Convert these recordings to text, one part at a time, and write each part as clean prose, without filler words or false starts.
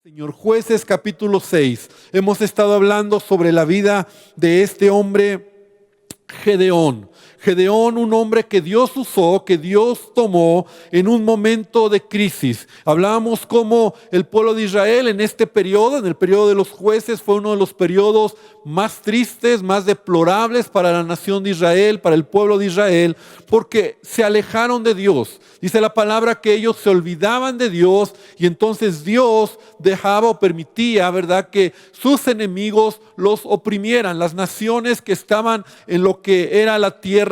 Señor, Jueces capítulo 6. Hemos estado hablando sobre la vida de este hombre Gedeón. Gedeón, un hombre que Dios usó, que Dios tomó en un momento de crisis. Hablábamos cómo el pueblo de Israel en este periodo, en el periodo de los jueces, fue uno de los periodos más tristes, más deplorables para la nación de Israel, para el pueblo de Israel, porque se alejaron de Dios. Dice la palabra que ellos se olvidaban de Dios y entonces Dios dejaba o permitía, ¿verdad?, que sus enemigos los oprimieran. Las naciones que estaban en lo que era la tierra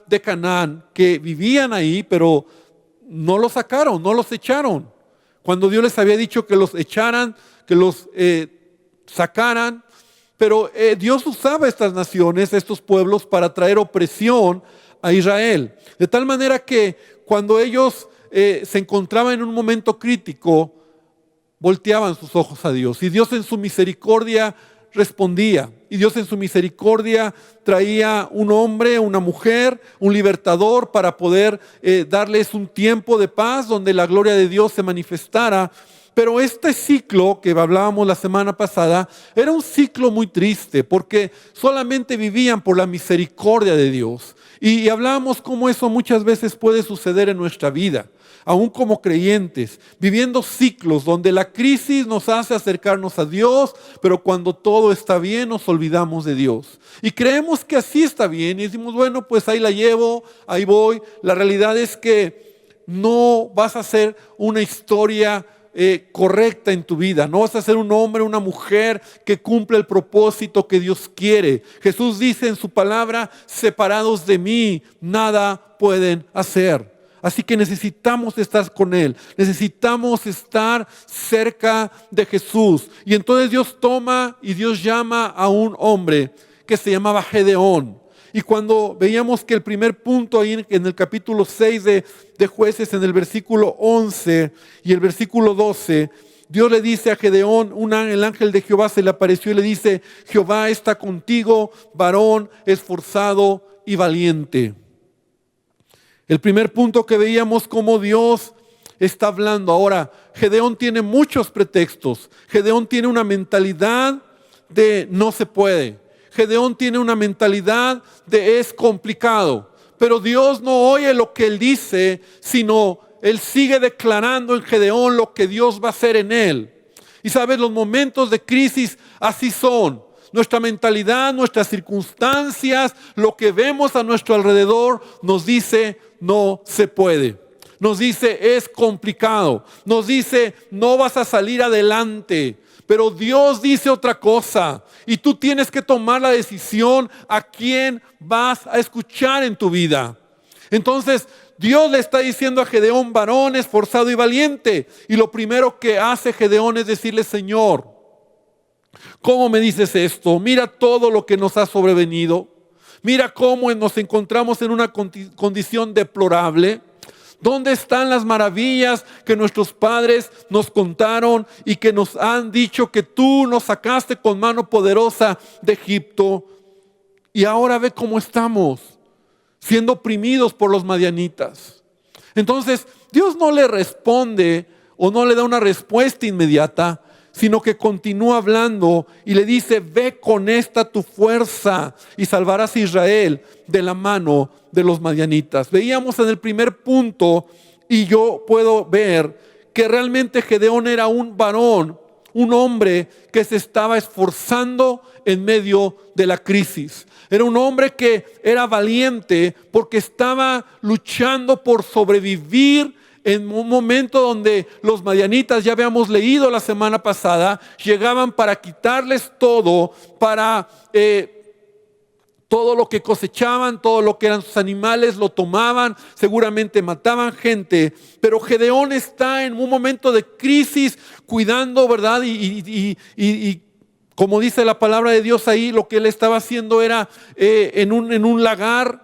de Canaán, que vivían ahí, pero no los sacaron, no los echaron. Cuando Dios les había dicho que los echaran, que los sacaran, pero Dios usaba estas naciones, estos pueblos, para traer opresión a Israel. De tal manera que cuando ellos se encontraban en un momento crítico, volteaban sus ojos a Dios. Y Dios en su misericordia respondía. Y Dios en su misericordia traía un hombre, una mujer, un libertador para poder darles un tiempo de paz donde la gloria de Dios se manifestara. Pero este ciclo que hablábamos la semana pasada era un ciclo muy triste porque solamente vivían por la misericordia de Dios. Y hablábamos cómo eso muchas veces puede suceder en nuestra vida, aún como creyentes, viviendo ciclos donde la crisis nos hace acercarnos a Dios, pero cuando todo está bien nos olvidamos de Dios. Y creemos que así está bien y decimos, bueno, pues ahí la llevo, ahí voy. La realidad es que no vas a hacer una historia correcta en tu vida. No vas a ser un hombre, una mujer que cumple el propósito que Dios quiere. Jesús dice en su palabra, separados de mí, nada pueden hacer. Así que necesitamos estar con Él, necesitamos estar cerca de Jesús. Y entonces Dios toma y Dios llama a un hombre que se llamaba Gedeón. Y cuando veíamos que el primer punto ahí en el capítulo 6 de Jueces, en el versículo 11 y el versículo 12, Dios le dice a Gedeón, el ángel de Jehová se le apareció y le dice, Jehová está contigo, varón esforzado y valiente. El primer punto que veíamos cómo Dios está hablando. Ahora, Gedeón tiene muchos pretextos. Gedeón tiene una mentalidad de no se puede. Gedeón tiene una mentalidad de es complicado. Pero Dios no oye lo que él dice, sino él sigue declarando en Gedeón lo que Dios va a hacer en él. Y sabes, los momentos de crisis así son. Nuestra mentalidad, nuestras circunstancias, lo que vemos a nuestro alrededor nos dice no se puede. Nos dice es complicado. Nos dice no vas a salir adelante. Pero Dios dice otra cosa y tú tienes que tomar la decisión a quién vas a escuchar en tu vida. Entonces Dios le está diciendo a Gedeón, varón esforzado y valiente. Y lo primero que hace Gedeón es decirle, Señor, ¿cómo me dices esto? Mira todo lo que nos ha sobrevenido. Mira cómo nos encontramos en una condición deplorable. ¿Dónde están las maravillas que nuestros padres nos contaron y que nos han dicho que tú nos sacaste con mano poderosa de Egipto? Y ahora ve cómo estamos, siendo oprimidos por los madianitas. Entonces, Dios no le responde o no le da una respuesta inmediata, sino que continúa hablando y le dice, ve con esta tu fuerza y salvarás a Israel de la mano de los madianitas. Veíamos en el primer punto y yo puedo ver que realmente Gedeón era un varón, un hombre que se estaba esforzando en medio de la crisis. Era un hombre que era valiente porque estaba luchando por sobrevivir en un momento donde los madianitas, ya habíamos leído la semana pasada, llegaban para quitarles todo, para todo lo que cosechaban, todo lo que eran sus animales, lo tomaban, seguramente mataban gente. Pero Gedeón está en un momento de crisis, cuidando, ¿verdad? Y como dice la palabra de Dios ahí, lo que él estaba haciendo era en un lagar,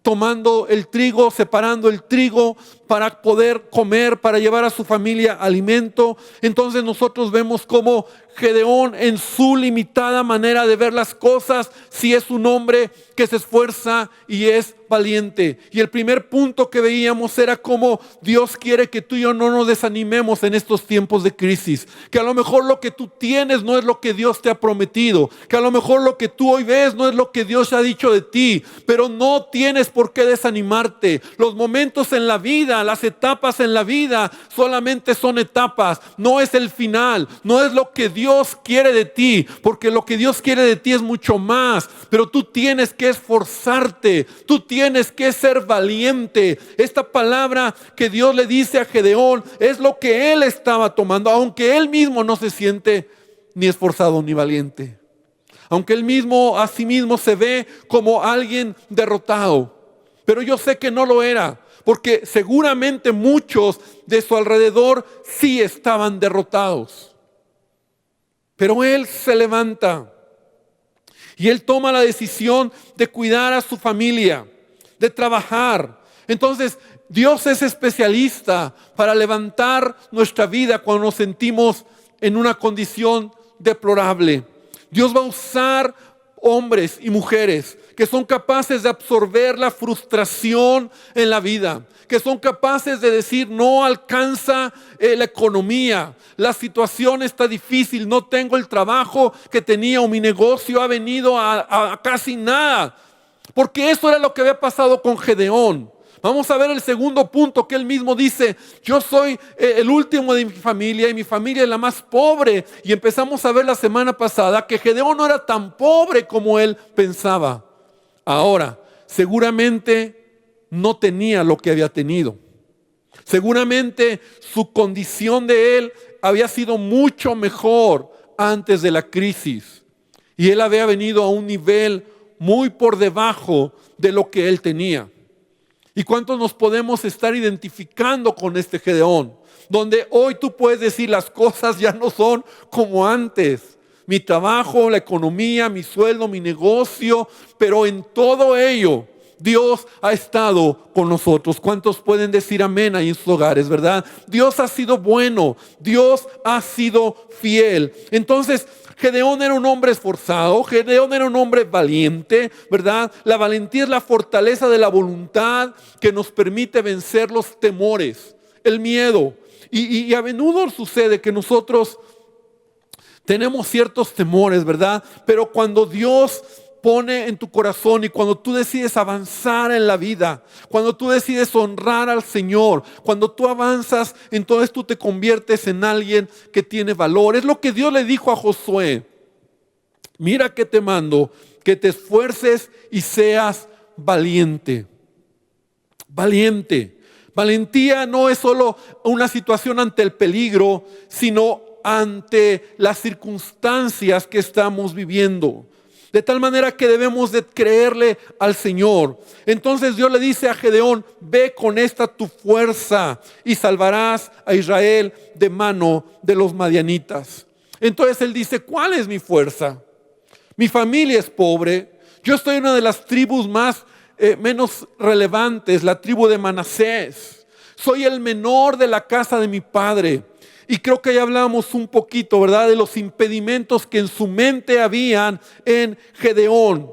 tomando el trigo, separando el trigo para poder comer, para llevar a su familia alimento. Entonces nosotros vemos cómo Gedeón, en su limitada manera de ver las cosas, sí es un hombre que se esfuerza y es valiente. Y el primer punto que veíamos era cómo Dios quiere que tú y yo no nos desanimemos en estos tiempos de crisis. Que a lo mejor lo que tú tienes no es lo que Dios te ha prometido. Que a lo mejor lo que tú hoy ves no es lo que Dios ha dicho de ti. Pero no tienes por qué desanimarte. Los momentos en la vida, las etapas en la vida solamente son etapas. No es el final. No es lo que Dios quiere de ti, porque lo que Dios quiere de ti es mucho más, pero tú tienes que esforzarte, tú tienes que ser valiente. Esta palabra que Dios le dice a Gedeón es lo que él estaba tomando, aunque él mismo no se siente ni esforzado ni valiente, aunque él mismo a sí mismo se ve como alguien derrotado, pero yo sé que no lo era, porque seguramente muchos de su alrededor sí estaban derrotados. Pero él se levanta y él toma la decisión de cuidar a su familia, de trabajar. Entonces, Dios es especialista para levantar nuestra vida cuando nos sentimos en una condición deplorable. Dios va a usar hombres y mujeres que son capaces de absorber la frustración en la vida, que son capaces de decir: no alcanza la economía, la situación está difícil, no tengo el trabajo que tenía, o mi negocio ha venido a casi nada. Porque eso era lo que había pasado con Gedeón. Vamos a ver el segundo punto, que él mismo dice: yo soy el último de mi familia y mi familia es la más pobre. Y empezamos a ver la semana pasada que Gedeón no era tan pobre como él pensaba. Ahora, seguramente no tenía lo que había tenido. Seguramente su condición de él había sido mucho mejor antes de la crisis. Y él había venido a un nivel muy por debajo de lo que él tenía. ¿Y cuántos nos podemos estar identificando con este Gedeón? Donde hoy tú puedes decir: las cosas ya no son como antes. Mi trabajo, la economía, mi sueldo, mi negocio, pero en todo ello Dios ha estado con nosotros. ¿Cuántos pueden decir amén ahí en sus hogares, verdad? Dios ha sido bueno, Dios ha sido fiel. Entonces, Gedeón era un hombre esforzado, Gedeón era un hombre valiente, ¿verdad? La valentía es la fortaleza de la voluntad que nos permite vencer los temores, el miedo. Y a menudo sucede que nosotros tenemos ciertos temores, ¿verdad? Pero cuando Dios pone en tu corazón y cuando tú decides avanzar en la vida, cuando tú decides honrar al Señor, cuando tú avanzas, entonces tú te conviertes en alguien que tiene valor. Es lo que Dios le dijo a Josué: mira que te mando, que te esfuerces y seas valiente. Valiente. Valentía no es solo una situación ante el peligro, sino ante las circunstancias que estamos viviendo. De tal manera que debemos de creerle al Señor. Entonces Dios le dice a Gedeón: ve con esta tu fuerza y salvarás a Israel de mano de los madianitas. Entonces él dice: ¿cuál es mi fuerza? Mi familia es pobre. Yo estoy en una de las tribus menos relevantes, la tribu de Manasés. Soy el menor de la casa de mi padre. Y creo que ya hablamos un poquito, ¿verdad?, de los impedimentos que en su mente habían en Gedeón,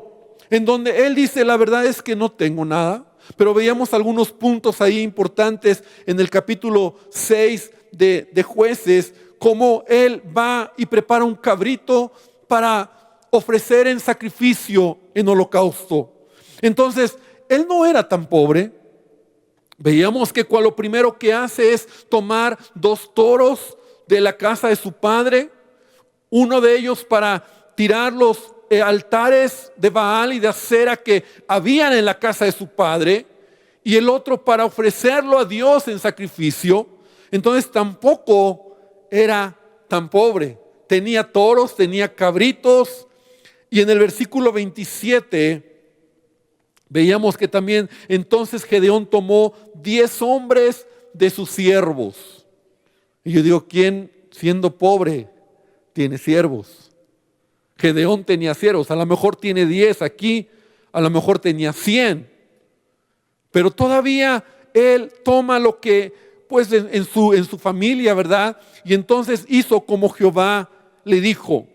en donde él dice: la verdad es que no tengo nada. Pero veíamos algunos puntos ahí importantes en el capítulo 6 de Jueces, cómo él va y prepara un cabrito para ofrecer en sacrificio, en holocausto. Entonces, él no era tan pobre. Veíamos que lo primero que hace es tomar 2 toros de la casa de su padre, uno de ellos para tirar los altares de Baal y de Acera que habían en la casa de su padre, y el otro para ofrecerlo a Dios en sacrificio. Entonces tampoco era tan pobre. Tenía toros, tenía cabritos, y en el versículo 27 veíamos que también entonces Gedeón tomó 10 hombres de sus siervos. Y yo digo: ¿quién siendo pobre tiene siervos? Gedeón tenía siervos. A lo mejor tiene 10 aquí, a lo mejor tenía 100. Pero todavía él toma lo que, pues en su familia, ¿verdad? Y entonces hizo como Jehová le dijo.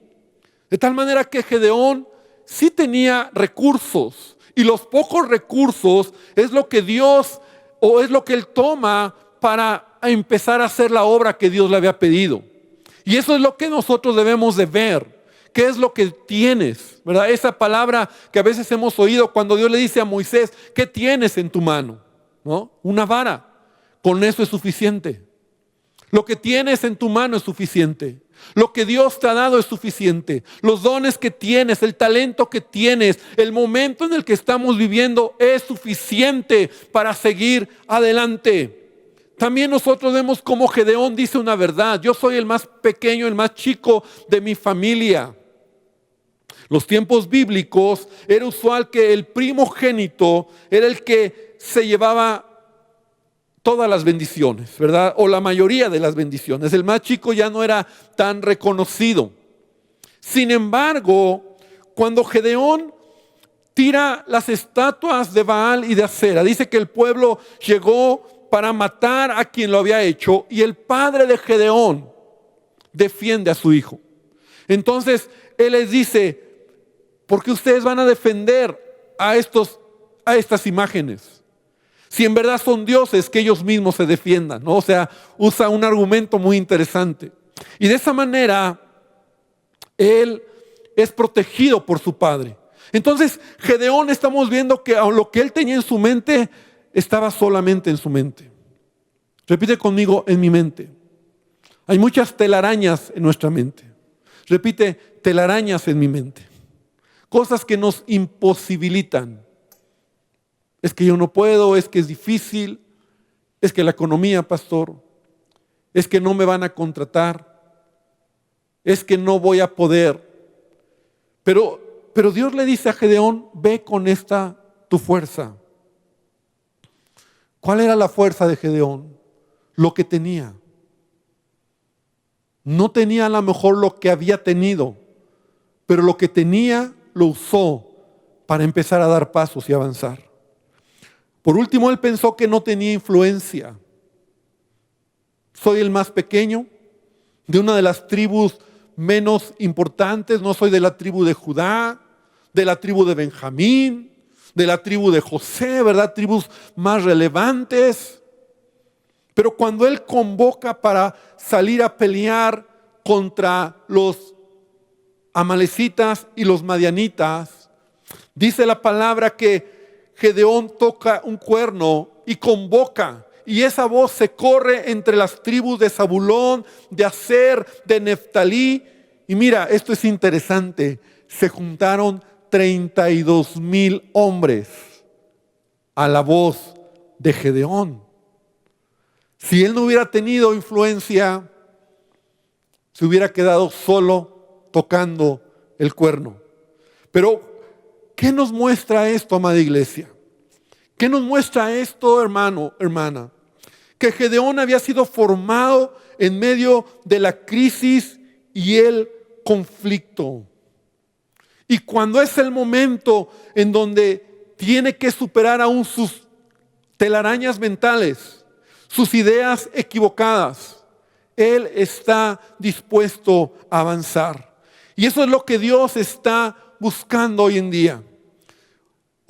De tal manera que Gedeón sí tenía recursos. Y los pocos recursos es lo que Dios, o es lo que él toma para empezar a hacer la obra que Dios le había pedido. Y eso es lo que nosotros debemos de ver. ¿Qué es lo que tienes? ¿Verdad? Esa palabra que a veces hemos oído cuando Dios le dice a Moisés, ¿qué tienes en tu mano? ¿No? Una vara. Con eso es suficiente. Lo que tienes en tu mano es suficiente. Lo que Dios te ha dado es suficiente. Los dones que tienes, el talento que tienes, el momento en el que estamos viviendo es suficiente para seguir adelante. También nosotros vemos como Gedeón dice una verdad. Yo soy el más pequeño, el más chico de mi familia. Los tiempos bíblicos era usual que el primogénito era el que se llevaba todas las bendiciones, ¿verdad? O la mayoría de las bendiciones. El más chico ya no era tan reconocido. Sin embargo, cuando Gedeón tira las estatuas de Baal y de Acera, dice que el pueblo llegó para matar a quien lo había hecho y el padre de Gedeón defiende a su hijo. Entonces él les dice, ¿por qué ustedes van a defender a estas imágenes? Si en verdad son dioses, que ellos mismos se defiendan, ¿no? O sea, usa un argumento muy interesante. Y de esa manera, él es protegido por su padre. Entonces, Gedeón estamos viendo que lo que él tenía en su mente, estaba solamente en su mente. Repite conmigo, en mi mente. Hay muchas telarañas en nuestra mente. Repite, telarañas en mi mente. Cosas que nos imposibilitan. Es que yo no puedo, es que es difícil, es que la economía, pastor, es que no me van a contratar, es que no voy a poder. Pero Dios le dice a Gedeón, ve con esta tu fuerza. ¿Cuál era la fuerza de Gedeón? Lo que tenía. No tenía a lo mejor lo que había tenido, pero lo que tenía lo usó para empezar a dar pasos y avanzar. Por último, él pensó que no tenía influencia. Soy el más pequeño de una de las tribus menos importantes. No soy de la tribu de Judá, de la tribu de Benjamín, de la tribu de José, ¿verdad? Tribus más relevantes. Pero cuando él convoca para salir a pelear contra los amalecitas y los madianitas, dice la palabra que Gedeón toca un cuerno y convoca, y esa voz se corre entre las tribus de Zabulón, de Aser, de Neftalí. Y mira, esto es interesante, se juntaron 32,000 hombres a la voz de Gedeón. Si él no hubiera tenido influencia, se hubiera quedado solo tocando el cuerno. Pero ¿qué nos muestra esto, amada iglesia? ¿Qué nos muestra esto, hermano, hermana? Que Gedeón había sido formado en medio de la crisis y el conflicto. Y cuando es el momento en donde tiene que superar aún sus telarañas mentales, sus ideas equivocadas, él está dispuesto a avanzar. Y eso es lo que Dios está buscando hoy en día.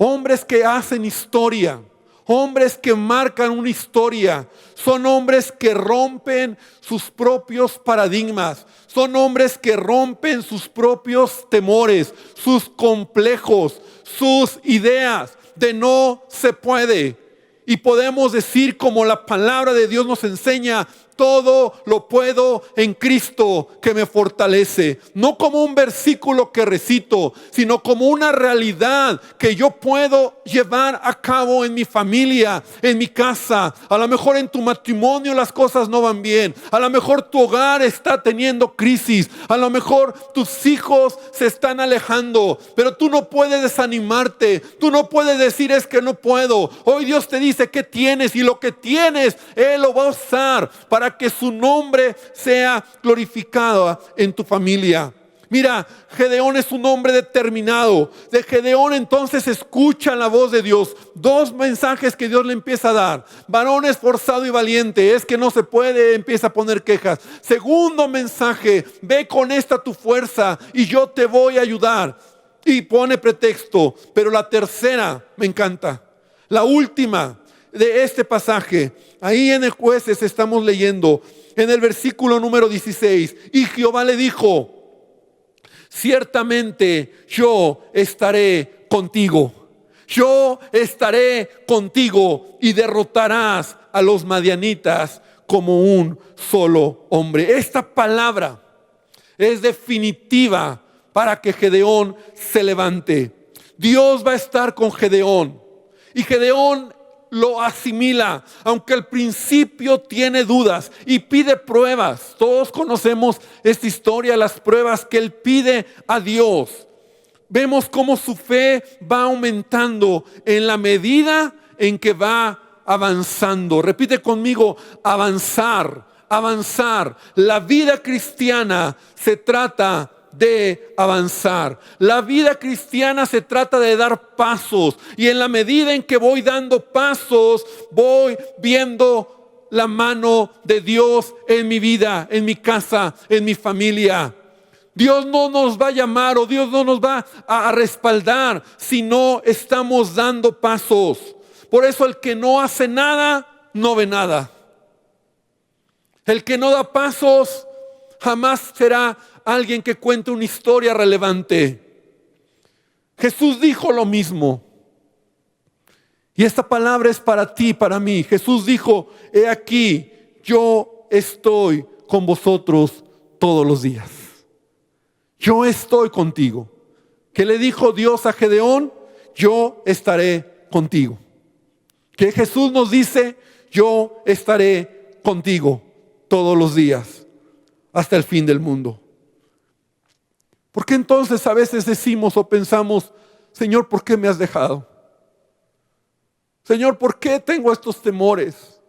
Hombres que hacen historia, hombres que marcan una historia, son hombres que rompen sus propios paradigmas, son hombres que rompen sus propios temores, sus complejos, sus ideas de no se puede. Y podemos decir como la palabra de Dios nos enseña, todo lo puedo en Cristo que me fortalece. No como un versículo que recito, sino como una realidad que yo puedo llevar a cabo en mi familia, en mi casa. A lo mejor en tu matrimonio las cosas no van bien. A lo mejor tu hogar está teniendo crisis. A lo mejor tus hijos se están alejando. Pero tú no puedes desanimarte. Tú no puedes decir es que no puedo. Hoy Dios te dice qué tienes, y lo que tienes Él lo va a usar para que su nombre sea glorificado en tu familia. Mira, Gedeón es un hombre determinado. De Gedeón entonces escucha la voz de Dios. Dos mensajes que Dios le empieza a dar. Varón esforzado y valiente, es que no se puede, empieza a poner quejas. Segundo mensaje, ve con esta tu fuerza y yo te voy a ayudar. Y pone pretexto. Pero la tercera me encanta. La última de este pasaje, ahí en el Jueces estamos leyendo, en el versículo número 16. Y Jehová le dijo: ciertamente yo estaré contigo. Yo estaré contigo y derrotarás a los madianitas como un solo hombre. Esta palabra es definitiva para que Gedeón se levante. Dios va a estar con Gedeón. Y Gedeón lo asimila, aunque al principio tiene dudas y pide pruebas. Todos conocemos esta historia, las pruebas que él pide a Dios. Vemos cómo su fe va aumentando en la medida en que va avanzando. Repite conmigo: avanzar, avanzar. La vida cristiana se trata de avanzar. La vida cristiana se trata de dar pasos, y en la medida en que voy dando pasos, voy viendo la mano de Dios en mi vida, en mi casa, en mi familia. Dios no nos va a llamar, o Dios no nos va a respaldar si no estamos dando pasos. Por eso el que no hace nada, no ve nada. El que no da pasos jamás será alguien que cuente una historia relevante. Jesús dijo lo mismo. Y esta palabra es para ti, para mí. Jesús dijo: he aquí, yo estoy con vosotros todos los días. Yo estoy contigo. ¿Qué le dijo Dios a Gedeón? Yo estaré contigo. Que Jesús nos dice: yo estaré contigo todos los días, hasta el fin del mundo. ¿Por qué entonces a veces decimos o pensamos: Señor, ¿por qué me has dejado? Señor, ¿por qué tengo estos temores?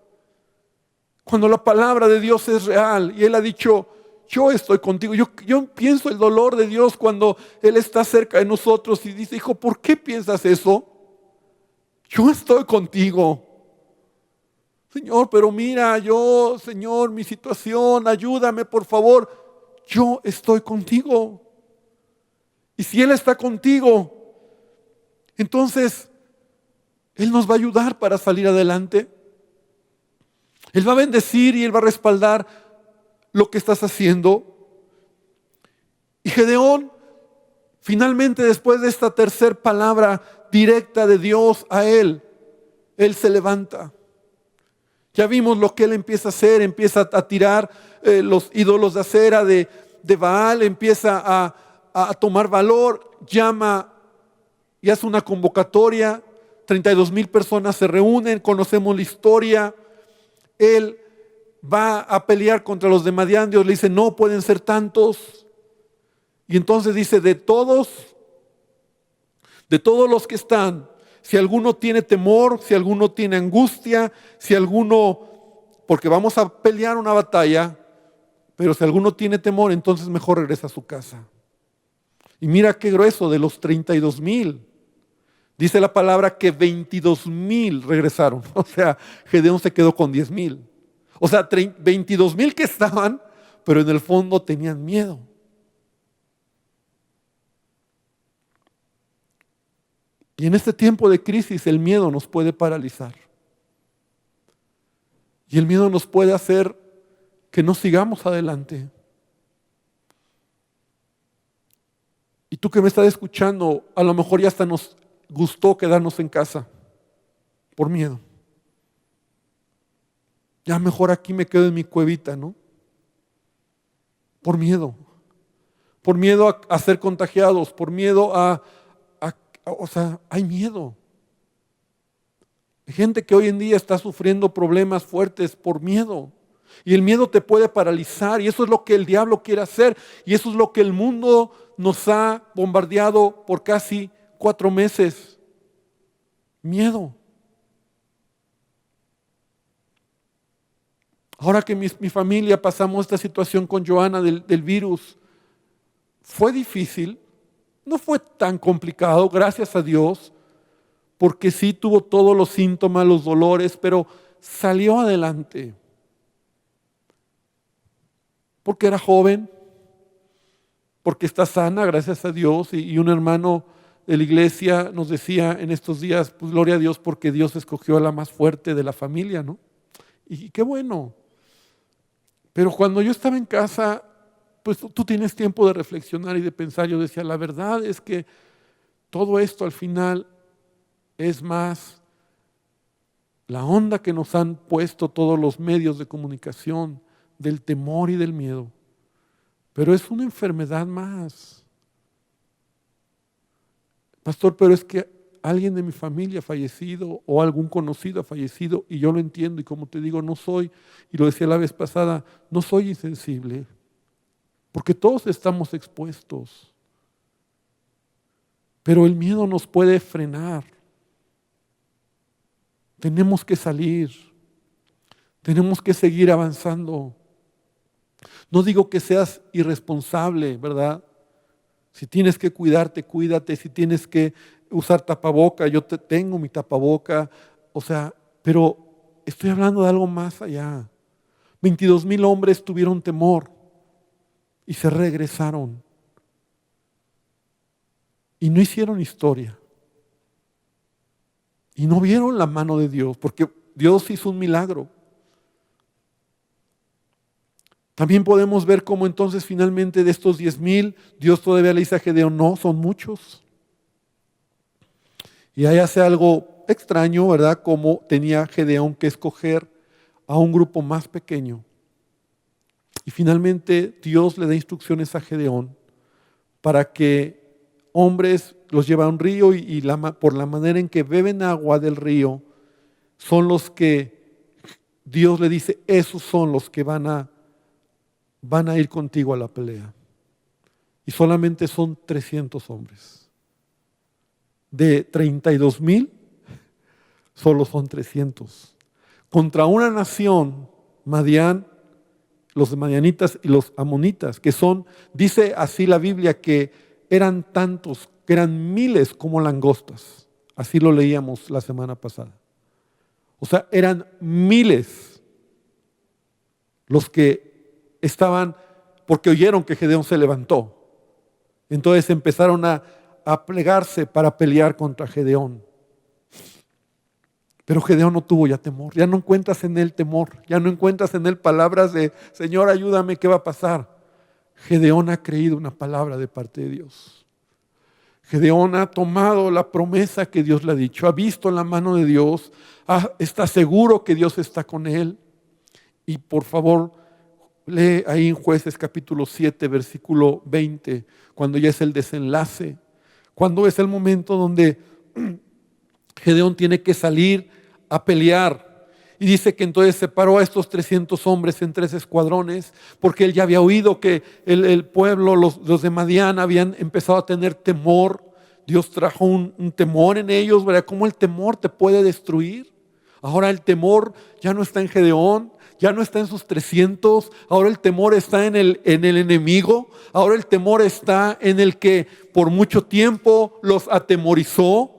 Cuando la palabra de Dios es real y Él ha dicho: yo estoy contigo. Yo pienso el dolor de Dios cuando Él está cerca de nosotros y dice: hijo, ¿por qué piensas eso? Yo estoy contigo. Señor, pero mira, Señor, mi situación, ayúdame por favor. Yo estoy contigo. Y si Él está contigo, entonces Él nos va a ayudar para salir adelante. Él va a bendecir y Él va a respaldar lo que estás haciendo. Y Gedeón, finalmente, después de esta tercera palabra directa de Dios a él se levanta. Ya vimos lo que él empieza a hacer. Empieza a tirar los ídolos de acera de Baal. Empieza a tomar valor. Llama y hace una convocatoria. 32,000 personas se reúnen. Conocemos la historia. Él va a pelear contra los de Madián. Dios le dice: no pueden ser tantos. Y entonces dice: de todos los que están, si alguno tiene temor, si alguno tiene angustia, si alguno, porque vamos a pelear una batalla, pero si alguno tiene temor, entonces mejor regresa a su casa. Y mira qué grueso, de los 32,000, dice la palabra que 22,000 regresaron. O sea, Gedeón se quedó con 10,000. O sea, 22,000 que estaban, pero en el fondo tenían miedo. Y en este tiempo de crisis el miedo nos puede paralizar. Y el miedo nos puede hacer que no sigamos adelante. Y tú que me estás escuchando, a lo mejor ya hasta nos gustó quedarnos en casa por miedo. Ya mejor aquí me quedo en mi cuevita, ¿no? Por miedo. Por miedo a ser contagiados, por miedo o sea, hay miedo. Hay gente que hoy en día está sufriendo problemas fuertes por miedo. Y el miedo te puede paralizar, y eso es lo que el diablo quiere hacer, y eso es lo que el mundo nos ha bombardeado por casi 4 meses. Miedo. Ahora que mi familia pasamos esta situación con Joana del virus, Fue difícil, no fue tan complicado, gracias a Dios, porque sí tuvo todos los síntomas, los dolores, pero salió adelante. Porque era joven, porque está sana, gracias a Dios, y un hermano de la iglesia nos decía en estos días, pues gloria a Dios porque Dios escogió a la más fuerte de la familia, ¿no? Y qué bueno. Pero cuando yo estaba en casa, pues tú tienes tiempo de reflexionar y de pensar. Yo decía, la verdad es que todo esto al final es más la onda que nos han puesto todos los medios de comunicación del temor y del miedo. Pero es una enfermedad más. Pastor, pero es que alguien de mi familia ha fallecido o algún conocido ha fallecido y yo lo entiendo y como te digo, no soy, y lo decía la vez pasada, no soy insensible, porque todos estamos expuestos. Pero el miedo nos puede frenar. Tenemos que salir, tenemos que seguir avanzando. No digo que seas irresponsable, ¿verdad? Si tienes que cuidarte, cuídate. Si tienes que usar tapaboca, yo tengo mi tapaboca. O sea, pero estoy hablando de algo más allá. 22,000 hombres tuvieron temor y se regresaron. Y no hicieron historia. Y no vieron la mano de Dios, porque Dios hizo un milagro. También podemos ver cómo entonces finalmente de estos 10,000, Dios todavía le dice a Gedeón, no, son muchos. Y ahí hace algo extraño, ¿verdad? Como tenía Gedeón que escoger a un grupo más pequeño. Y finalmente Dios le da instrucciones a Gedeón para que hombres los lleve a un río y por la manera en que beben agua del río, son los que Dios le dice, esos son los que van a ir contigo a la pelea. Y solamente son 300 hombres. De 32,000, solo son 300. Contra una nación, Madián, los madianitas y los amonitas, que son, dice así la Biblia, que eran tantos, que eran miles como langostas. Así lo leíamos la semana pasada. O sea, eran miles los que estaban, porque oyeron que Gedeón se levantó. Entonces empezaron a plegarse para pelear contra Gedeón. Pero Gedeón no tuvo ya temor. Ya no encuentras en él temor. Ya no encuentras en él palabras de, Señor, ayúdame, ¿qué va a pasar? Gedeón ha creído una palabra de parte de Dios. Gedeón ha tomado la promesa que Dios le ha dicho. Ha visto la mano de Dios. Está seguro que Dios está con él. Y por favor, lee ahí en Jueces capítulo 7, versículo 20, cuando ya es el desenlace, cuando es el momento donde Gedeón tiene que salir a pelear. Y dice que entonces separó a estos 300 hombres en 3 escuadrones, porque él ya había oído que el pueblo, los de Madián, habían empezado a tener temor. Dios trajo un temor en ellos, ¿verdad? ¿Cómo el temor te puede destruir? Ahora el temor ya no está en Gedeón, ya no está en sus 300, ahora el temor está en el enemigo, ahora el temor está en el que por mucho tiempo los atemorizó.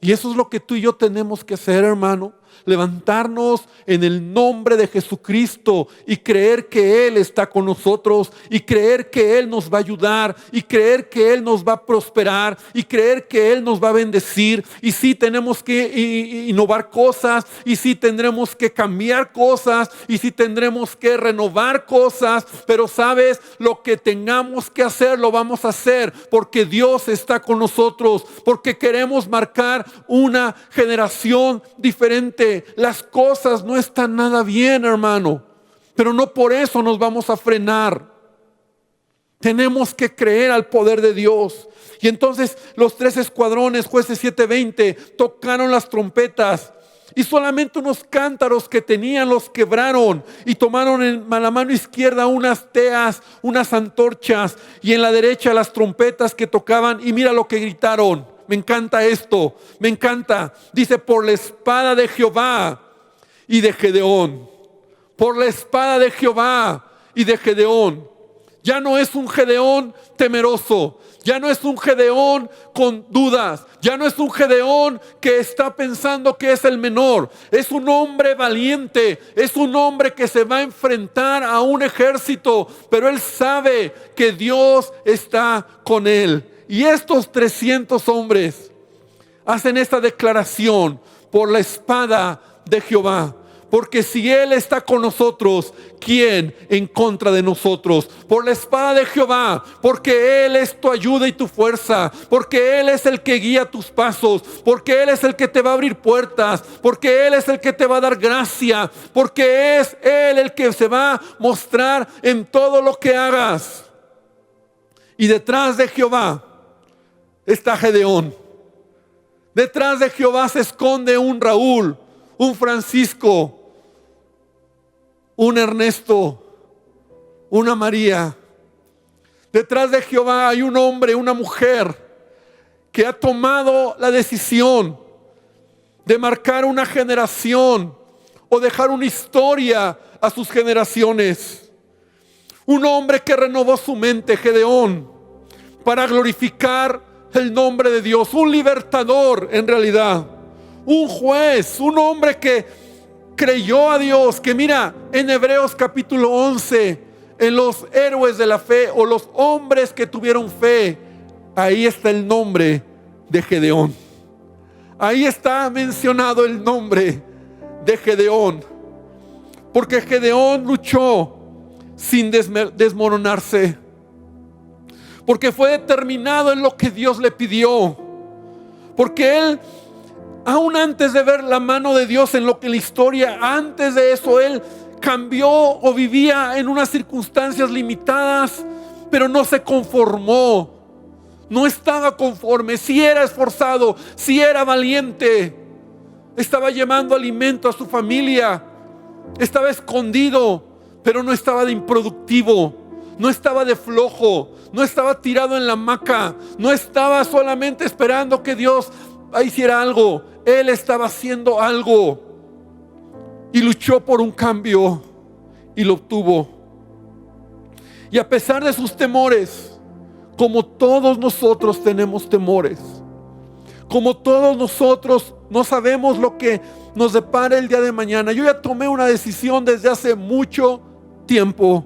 Y eso es lo que tú y yo tenemos que hacer, hermano. Levantarnos en el nombre de Jesucristo y creer que Él está con nosotros y creer que Él nos va a ayudar y creer que Él nos va a prosperar y creer que Él nos va a bendecir. Y sí tenemos que innovar cosas y sí tendremos que cambiar cosas y sí tendremos que renovar cosas, pero sabes, lo que tengamos que hacer lo vamos a hacer porque Dios está con nosotros, porque queremos marcar una generación diferente. Las cosas no están nada bien, hermano, pero no por eso nos vamos a frenar. Tenemos que creer al poder de Dios. Y entonces los 3 escuadrones, Jueces 7:20, tocaron las trompetas y solamente unos cántaros que tenían los quebraron y tomaron en la mano izquierda unas teas, unas antorchas y en la derecha las trompetas que tocaban, y mira lo que gritaron. Me encanta esto, me encanta. Dice, por la espada de Jehová y de Gedeón. Por la espada de Jehová y de Gedeón. Ya no es un Gedeón temeroso. Ya no es un Gedeón con dudas. Ya no es un Gedeón que está pensando que es el menor. Es un hombre valiente. Es un hombre que se va a enfrentar a un ejército. Pero él sabe que Dios está con él. Y estos 300 hombres hacen esta declaración: por la espada de Jehová. Porque si Él está con nosotros, ¿quién en contra de nosotros? Por la espada de Jehová, porque Él es tu ayuda y tu fuerza, porque Él es el que guía tus pasos, porque Él es el que te va a abrir puertas, porque Él es el que te va a dar gracia, porque es Él el que se va a mostrar en todo lo que hagas. Y detrás de Jehová está Gedeón. Detrás de Jehová se esconde un Raúl, un Francisco, un Ernesto, una María. Detrás de Jehová hay un hombre, una mujer que ha tomado la decisión de marcar una generación o dejar una historia a sus generaciones. Un hombre que renovó su mente, Gedeón, para glorificar el nombre de Dios. Un libertador en realidad. Un juez, un hombre que creyó a Dios, que mira en Hebreos capítulo 11, en los héroes de la fe o los hombres que tuvieron fe, ahí está el nombre de Gedeón. Ahí está mencionado el nombre de Gedeón, porque Gedeón luchó sin desmoronarse, porque fue determinado en lo que Dios le pidió, porque él, aún antes de ver la mano de Dios en lo que la historia, antes de eso, él cambió o vivía en unas circunstancias limitadas, pero no se conformó. No estaba conforme. Sí era esforzado, sí era valiente. Estaba llevando alimento a su familia. Estaba escondido, pero no estaba de improductivo. No estaba de flojo. No estaba tirado en la hamaca. No estaba solamente esperando que Dios hiciera algo. Él estaba haciendo algo y luchó por un cambio y lo obtuvo. Y a pesar de sus temores, como todos nosotros tenemos temores, como todos nosotros no sabemos lo que nos depara el día de mañana. Yo ya tomé una decisión desde hace mucho tiempo.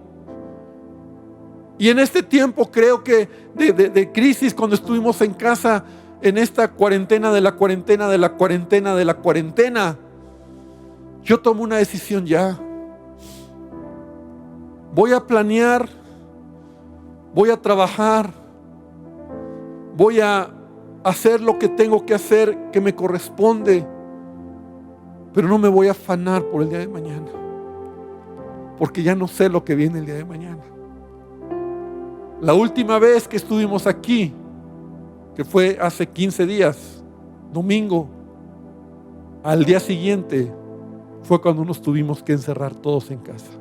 Y en este tiempo creo que de crisis, cuando estuvimos en casa, en esta cuarentena de la cuarentena de la cuarentena de la cuarentena, yo tomo una decisión ya. Voy a planear, voy a trabajar, voy a hacer lo que tengo que hacer, que me corresponde, pero no me voy a afanar por el día de mañana, porque ya no sé lo que viene el día de mañana. La última vez que estuvimos aquí, que fue hace 15 días, domingo, al día siguiente fue cuando nos tuvimos que encerrar todos en casa.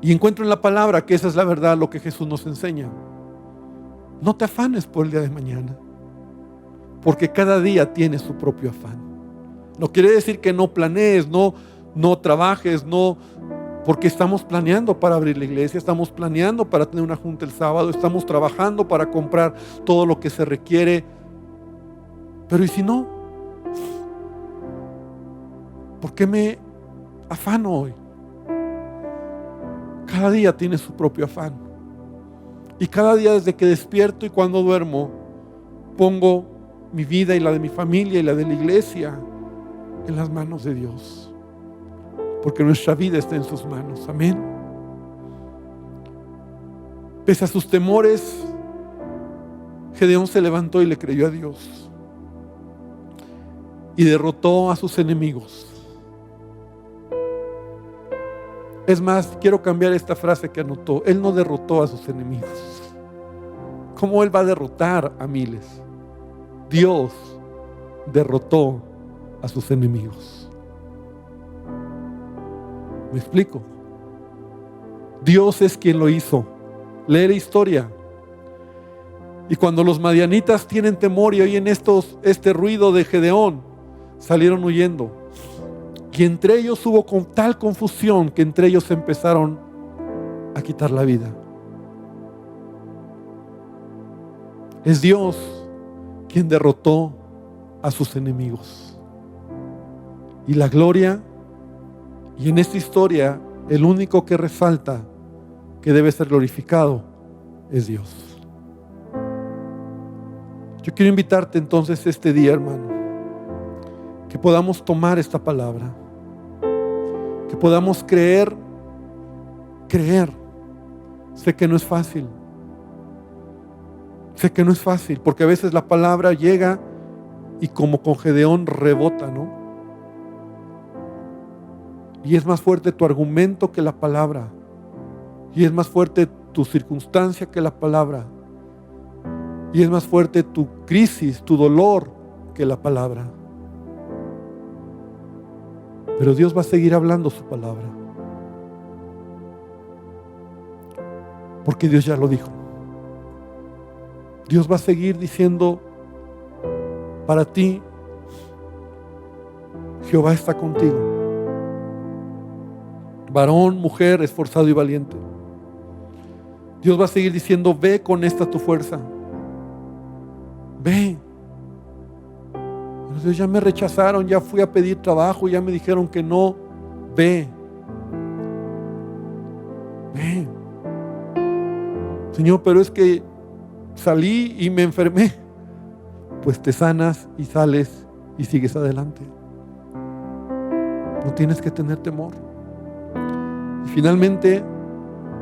Y encuentro en la palabra que esa es la verdad, lo que Jesús nos enseña. No te afanes por el día de mañana, porque cada día tiene su propio afán. No quiere decir que no planees, no trabajes, porque estamos planeando para abrir la iglesia, estamos planeando para tener una junta el sábado, estamos trabajando para comprar todo lo que se requiere. Pero ¿y si no? ¿Por qué me afano hoy? Cada día tiene su propio afán. Y cada día, desde que despierto y cuando duermo, pongo mi vida y la de mi familia y la de la iglesia en las manos de Dios. Porque nuestra vida está en sus manos. Amén. Pese a sus temores, Gedeón se levantó y le creyó a Dios. Y derrotó a sus enemigos. Es más, quiero cambiar esta frase que anotó. Él no derrotó a sus enemigos. ¿Cómo él va a derrotar a miles? Dios derrotó a sus enemigos. ¿Me explico? Dios es quien lo hizo. Lee la historia. Y cuando los madianitas tienen temor y oyen este ruido de Gedeón, salieron huyendo. Y entre ellos hubo tal confusión que entre ellos empezaron a quitar la vida. Es Dios quien derrotó a sus enemigos. Y la gloria, y en esta historia, el único que resalta que debe ser glorificado es Dios. Yo quiero invitarte entonces este día, hermano, que podamos tomar esta palabra, que podamos creer. Sé que no es fácil. Sé que no es fácil, porque a veces la palabra llega y como con Gedeón rebota, ¿no? Y es más fuerte tu argumento que la palabra. Y es más fuerte tu circunstancia que la palabra. Y es más fuerte tu crisis, tu dolor que la palabra. Pero Dios va a seguir hablando su palabra. Porque Dios ya lo dijo. Dios va a seguir diciendo: para ti, Jehová está contigo. Varón, mujer, esforzado y valiente. Dios va a seguir diciendo: ve con esta tu fuerza. Ve. Pero ya me rechazaron, ya fui a pedir trabajo, ya me dijeron que no. Ve. Ve. Señor, pero es que salí y me enfermé. Pues te sanas y sales y sigues adelante. No tienes que tener temor. Y finalmente,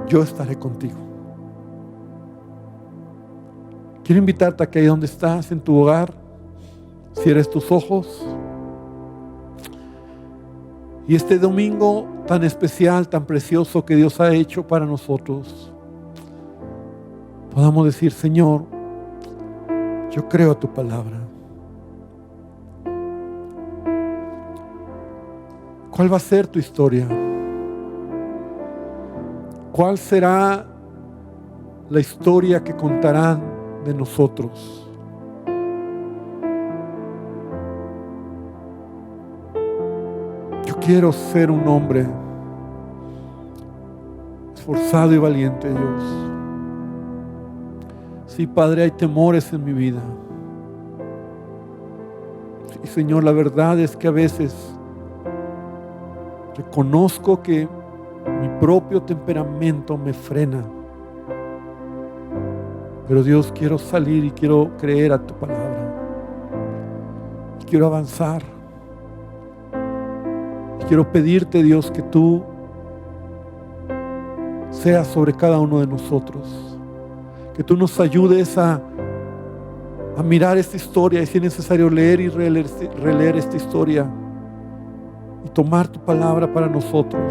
yo estaré contigo. Quiero invitarte a que ahí donde estás, en tu hogar, cierres tus ojos. Y este domingo tan especial, tan precioso que Dios ha hecho para nosotros, podamos decir: Señor, yo creo a tu palabra. ¿Cuál va a ser tu historia? ¿Cuál será la historia que contarán de nosotros? Yo quiero ser un hombre esforzado y valiente, Dios. Sí, Padre, hay temores en mi vida. Sí, Señor, la verdad es que a veces reconozco que mi propio temperamento me frena. Pero Dios, quiero salir y quiero creer a tu palabra. Y quiero avanzar. Y quiero pedirte, Dios, que tú seas sobre cada uno de nosotros. Que tú nos ayudes a mirar esta historia y si es necesario leer y releer esta historia y tomar tu palabra para nosotros.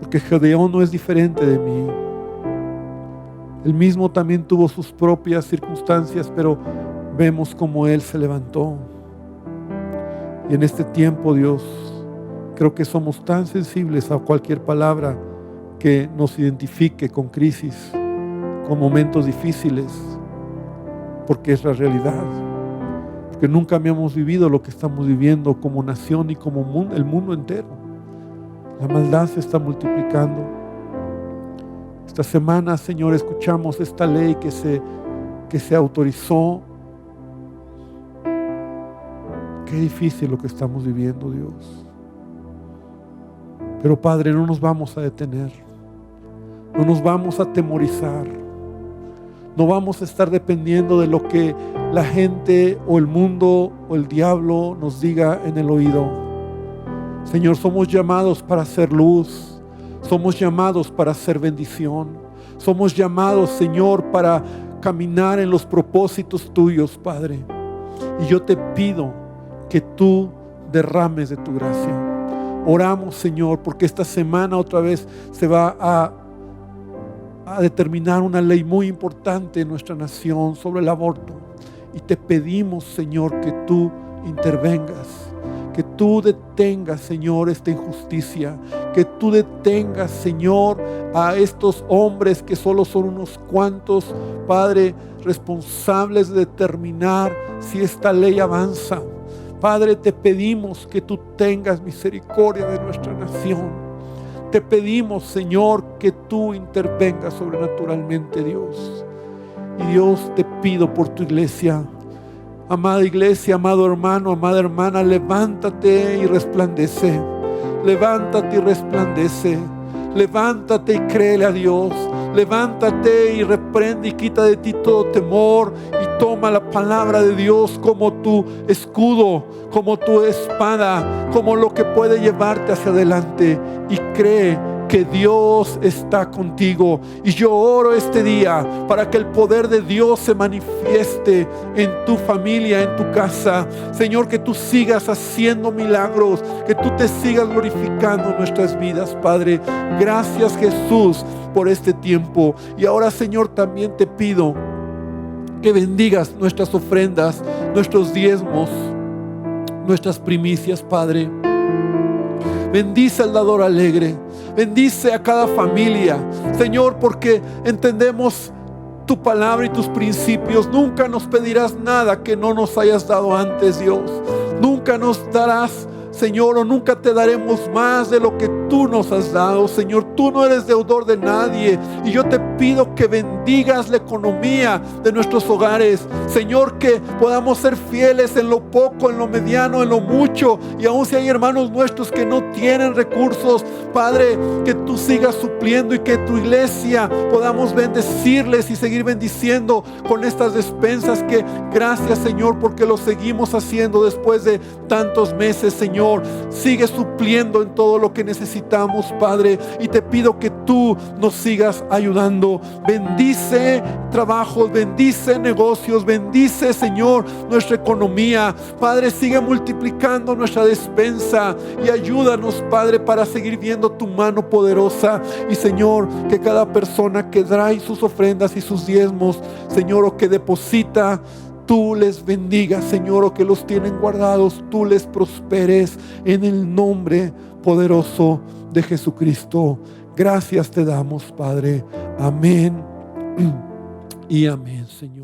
Porque Gedeón no es diferente de mí. Él mismo también tuvo sus propias circunstancias, pero vemos cómo él se levantó. Y en este tiempo, Dios, creo que somos tan sensibles a cualquier palabra que nos identifique con crisis, con momentos difíciles, porque es la realidad. Porque nunca habíamos vivido lo que estamos viviendo como nación y como el mundo entero. La maldad se está multiplicando. Esta semana, Señor, escuchamos esta ley que se autorizó. Qué difícil lo que estamos viviendo, Dios. Pero, Padre, no nos vamos a detener. No nos vamos a atemorizar. No vamos a estar dependiendo de lo que la gente o el mundo o el diablo nos diga en el oído. Señor, somos llamados para hacer luz. Somos llamados para hacer bendición. Somos llamados, Señor, para caminar en los propósitos tuyos, Padre. Y yo te pido que tú derrames de tu gracia. Oramos, Señor, porque esta semana otra vez se va a determinar una ley muy importante en nuestra nación sobre el aborto. Y te pedimos, Señor, que tú intervengas. Que tú detengas, Señor, esta injusticia. Que tú detengas, Señor, a estos hombres que solo son unos cuantos, Padre, responsables de determinar si esta ley avanza. Padre, te pedimos que tú tengas misericordia de nuestra nación. Te pedimos, Señor, que tú intervengas sobrenaturalmente, Dios. Y Dios, te pido por tu iglesia. Amada iglesia, amado hermano, amada hermana, levántate y resplandece. Levántate y resplandece. Levántate y créele a Dios. Levántate y reprende y quita de ti todo temor y toma la palabra de Dios como tu escudo, como tu espada, como lo que puede llevarte hacia adelante, y cree que Dios está contigo. Y yo oro este día para que el poder de Dios se manifieste en tu familia, en tu casa. Señor, que tú sigas haciendo milagros, que tú te sigas glorificando en nuestras vidas, Padre. Gracias, Jesús, por este tiempo. Y ahora, Señor, también te pido que bendigas nuestras ofrendas, nuestros diezmos, nuestras primicias, Padre. Bendice al dador alegre. Bendice a cada familia, Señor, porque entendemos tu palabra y tus principios. Nunca nos pedirás nada que no nos hayas dado antes, Dios. Nunca nos darás, Señor, o nunca te daremos más de lo que tú nos has dado. Señor, tú no eres deudor de nadie, y yo te pido que bendigas la economía de nuestros hogares. Señor, que podamos ser fieles en lo poco, en lo mediano, en lo mucho, y aun si hay hermanos nuestros que no tienen recursos, Padre, que tú sigas supliendo y que tu iglesia podamos bendecirles y seguir bendiciendo con estas despensas. Que gracias, Señor, porque lo seguimos haciendo después de tantos meses. Señor, sigue supliendo en todo lo que necesitamos, Padre, y te pido que tú nos sigas ayudando. Bendice trabajos, bendice negocios, bendice, Señor, nuestra economía. Padre, sigue multiplicando nuestra despensa y ayúdanos, Padre, para seguir viendo tu mano poderosa. Y, Señor, que cada persona que trae sus ofrendas y sus diezmos, Señor, o que deposita, tú les bendigas, Señor, o que los tienen guardados, tú les prosperes en el nombre poderoso de Jesucristo. Gracias te damos, Padre. Amén y amén, Señor.